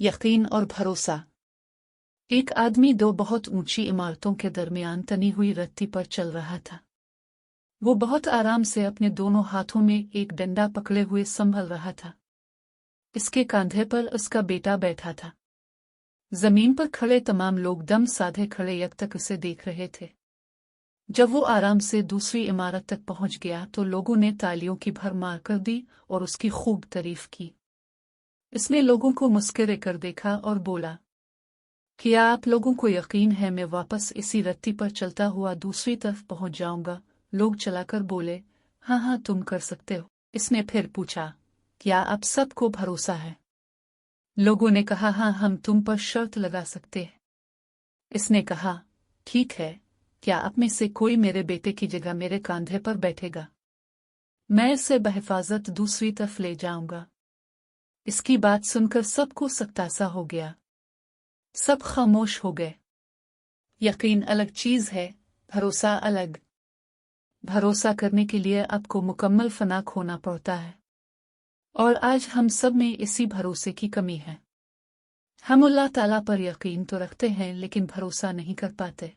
यकीन और भरोसा। एक आदमी दो बहुत ऊंची इमारतों के दरमियान तनी हुई रत्ती पर चल रहा था। वो बहुत आराम से अपने दोनों हाथों में एक डंडा पकड़े हुए संभल रहा था। इसके कंधे पर उसका बेटा बैठा था। जमीन पर खड़े तमाम लोग दम साधे खड़े यक तक उसे देख रहे थे। जब वो आराम से दूसरी इमारत तक पहुंच गया तो लोगों ने तालियों की भरमार कर दी और उसकी खूब तारीफ की। इसने लोगों को मुस्कुरा कर देखा और बोला, क्या आप लोगों को यकीन है मैं वापस इसी रत्ती पर चलता हुआ दूसरी तरफ पहुंच जाऊंगा? लोग चलाकर बोले, हाँ हाँ तुम कर सकते हो। इसने फिर पूछा, क्या आप सबको भरोसा है? लोगों ने कहा, हाँ हम तुम पर शर्त लगा सकते हैं। इसने कहा, ठीक है, क्या आप में से कोई मेरे बेटे की जगह मेरे कंधे पर बैठेगा? मैं इसे बहिफाजत दूसरी तरफ ले जाऊंगा। इसकी बात सुनकर सबको सख्तासा हो गया। सब खामोश हो गए। यकीन अलग चीज है, भरोसा अलग। भरोसा करने के लिए आपको मुकम्मल फना खोना पड़ता है, और आज हम सब में इसी भरोसे की कमी है। हम अल्लाह ताला पर यकीन तो रखते हैं लेकिन भरोसा नहीं कर पाते।